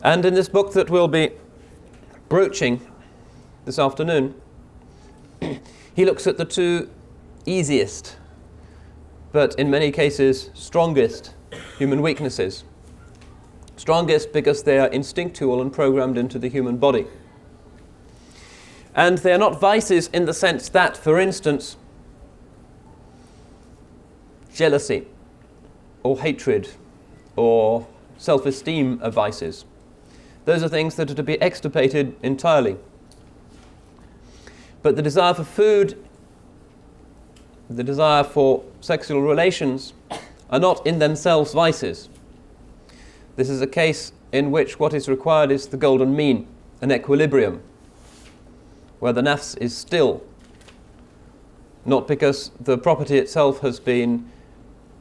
And in this book that we'll be broaching this afternoon, he looks at the two easiest, but in many cases strongest human weaknesses. Strongest because they are instinctual and programmed into the human body. And they are not vices in the sense that, for instance, jealousy or hatred or self-esteem are vices. Those are things that are to be extirpated entirely. But the desire for food, the desire for sexual relations are not in themselves vices. This is a case in which what is required is the golden mean, an equilibrium, where the nafs is still, not because the property itself has been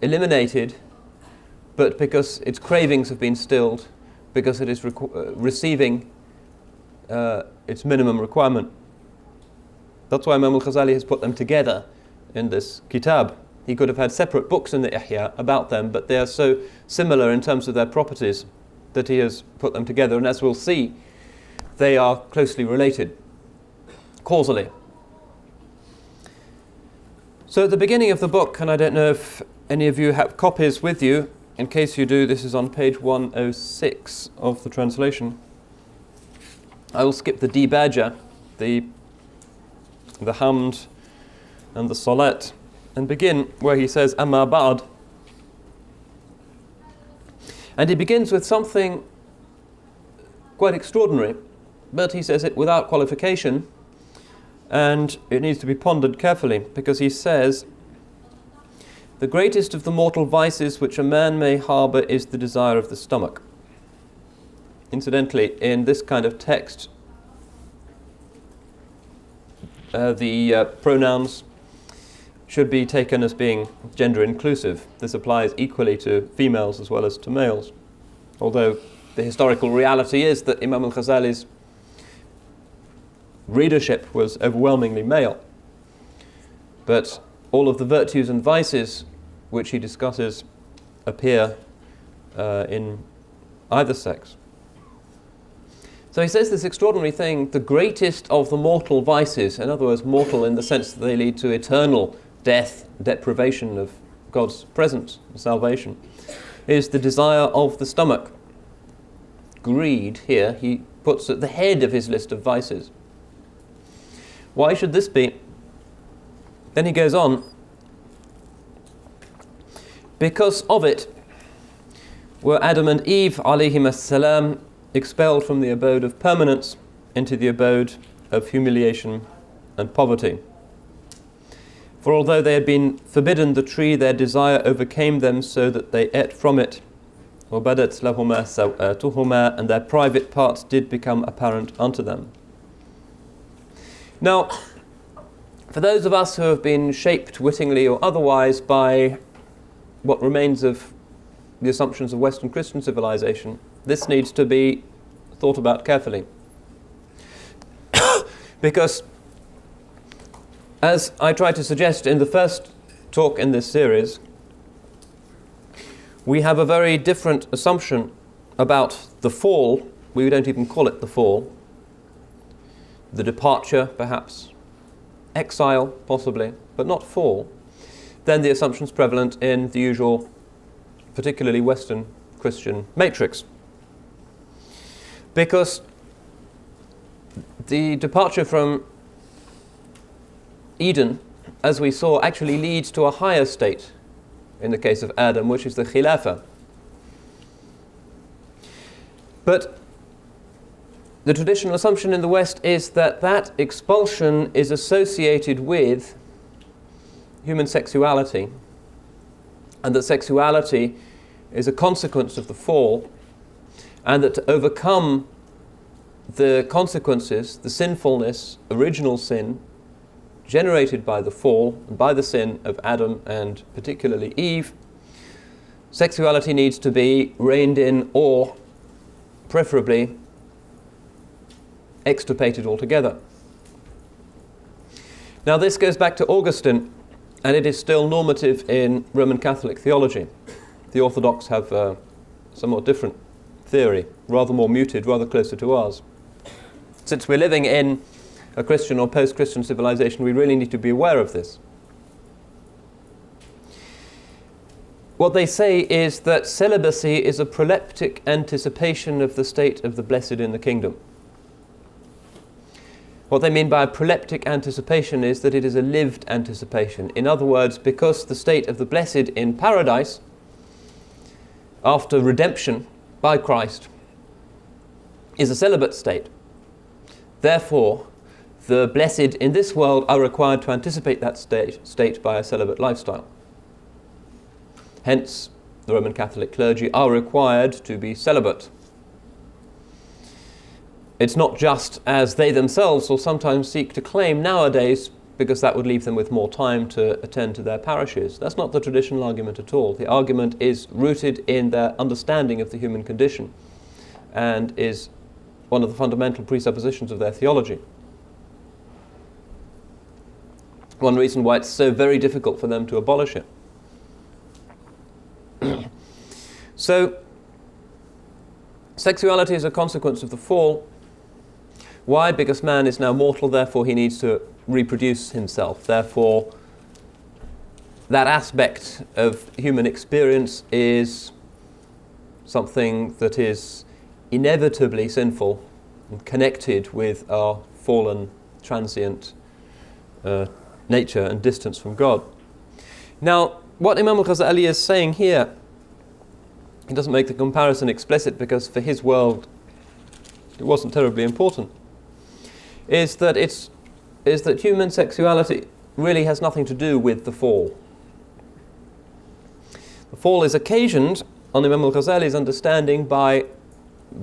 eliminated, but because its cravings have been stilled, because it is receiving its minimum requirement. That's why Imam al-Ghazali has put them together in this kitab. He could have had separate books in the Ihya about them, but they are so similar in terms of their properties that he has put them together. And as we'll see, they are closely related, causally. So at the beginning of the book, and I don't know if any of you have copies with you, in case you do, this is on page 106 of the translation. I will skip the dibajah, the hamd and the salat, and begin where he says, Amma ba'd. And he begins with something quite extraordinary, but he says it without qualification, and it needs to be pondered carefully, because he says, the greatest of the mortal vices which a man may harbour is the desire of the stomach. Incidentally, in this kind of text, the pronouns should be taken as being gender inclusive. This applies equally to females as well as to males. Although the historical reality is that Imam al-Ghazali's readership was overwhelmingly male. But all of the virtues and vices which he discusses appear in either sex. So he says this extraordinary thing, the greatest of the mortal vices, in other words, mortal in the sense that they lead to eternal death, deprivation of God's presence and salvation, is the desire of the stomach. Greed, here, he puts at the head of his list of vices. Why should this be? Then he goes on, because of it were Adam and Eve, alayhim as-salam, expelled from the abode of permanence into the abode of humiliation and poverty. For although they had been forbidden the tree, their desire overcame them so that they ate from it. وَبَدَتْ لَهُمَا سَوْآتُهُمَا, and their private parts did become apparent unto them. Now, for those of us who have been shaped wittingly or otherwise by what remains of the assumptions of Western Christian civilization, this needs to be thought about carefully. Because, as I tried to suggest in the first talk in this series, we have a very different assumption about the fall. We don't even call it the fall. The departure, perhaps. Exile, possibly, but not fall. Than the assumptions prevalent in the usual, particularly Western Christian matrix. Because the departure from Eden, as we saw, actually leads to a higher state in the case of Adam, which is the khilafah. But the traditional assumption in the West is that that expulsion is associated with human sexuality, and that sexuality is a consequence of the fall, and that to overcome the consequences, the sinfulness, original sin, generated by the fall and by the sin of Adam and particularly Eve, sexuality needs to be reined in or, preferably, extirpated altogether. Now this goes back to Augustine, and it is still normative in Roman Catholic theology. The Orthodox have a somewhat different theory, rather more muted, rather closer to ours. Since we're living in a Christian or post-Christian civilization, we really need to be aware of this. What they say is that celibacy is a proleptic anticipation of the state of the blessed in the kingdom. What they mean by a proleptic anticipation is that it is a lived anticipation. In other words, because the state of the blessed in paradise, after redemption by Christ, is a celibate state. Therefore, the blessed in this world are required to anticipate that state by a celibate lifestyle. Hence, the Roman Catholic clergy are required to be celibate. It's not just as they themselves will sometimes seek to claim nowadays, because that would leave them with more time to attend to their parishes. That's not the traditional argument at all. The argument is rooted in their understanding of the human condition and is one of the fundamental presuppositions of their theology. One reason why it's so very difficult for them to abolish it. So, sexuality is a consequence of the fall. Why? Because man is now mortal, therefore he needs to reproduce himself. Therefore, that aspect of human experience is something that is inevitably sinful and connected with our fallen, transient nature and distance from God. Now, what Imam al-Ghazali is saying here, he doesn't make the comparison explicit because for his world it wasn't terribly important, is that human sexuality really has nothing to do with the fall. The fall is occasioned, on Imam al-Ghazali's understanding, by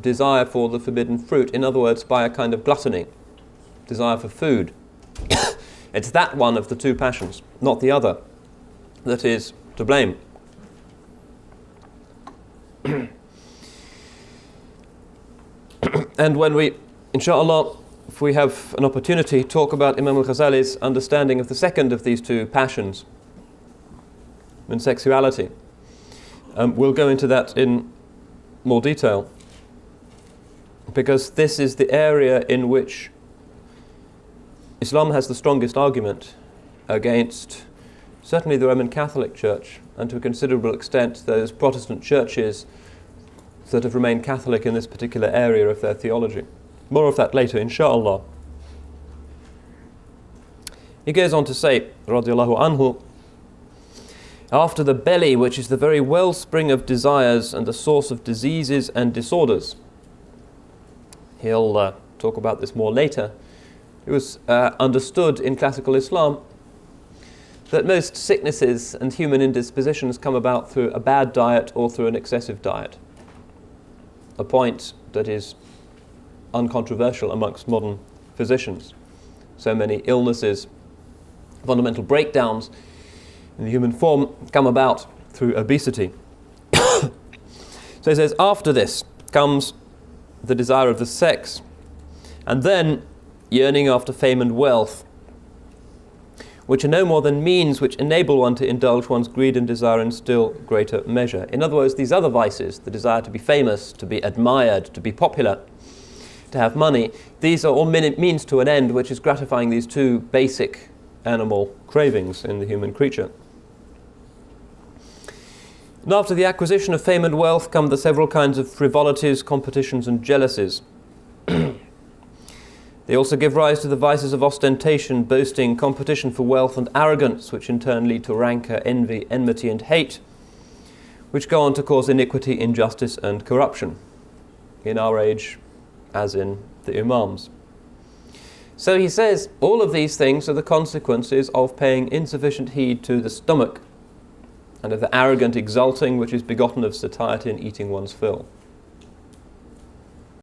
desire for the forbidden fruit. In other words, by a kind of gluttony, desire for food. It's that one of the two passions, not the other, that is to blame. And when we, inshallah, if we have an opportunity, talk about Imam al-Ghazali's understanding of the second of these two passions, and sexuality, we'll go into that in more detail, because this is the area in which Islam has the strongest argument against certainly the Roman Catholic Church, and to a considerable extent those Protestant churches that have remained Catholic in this particular area of their theology. More of that later, inshallah. He goes on to say, radiallahu anhu, after the belly, which is the very wellspring of desires and the source of diseases and disorders. He'll talk about this more later. It was understood in classical Islam that most sicknesses and human indispositions come about through a bad diet or through an excessive diet. A point that is uncontroversial amongst modern physicians. So many illnesses, fundamental breakdowns in the human form come about through obesity. So he says, after this comes the desire of the sex, and then yearning after fame and wealth, which are no more than means which enable one to indulge one's greed and desire in still greater measure. In other words, these other vices, the desire to be famous, to be admired, to be popular, to have money, these are all means to an end which is gratifying these two basic animal cravings in the human creature. And after the acquisition of fame and wealth come the several kinds of frivolities, competitions and jealousies. They also give rise to the vices of ostentation, boasting, competition for wealth and arrogance, which in turn lead to rancor, envy, enmity and hate, which go on to cause iniquity, injustice and corruption in our age, as in the Imams. So he says, all of these things are the consequences of paying insufficient heed to the stomach and of the arrogant exulting which is begotten of satiety and eating one's fill.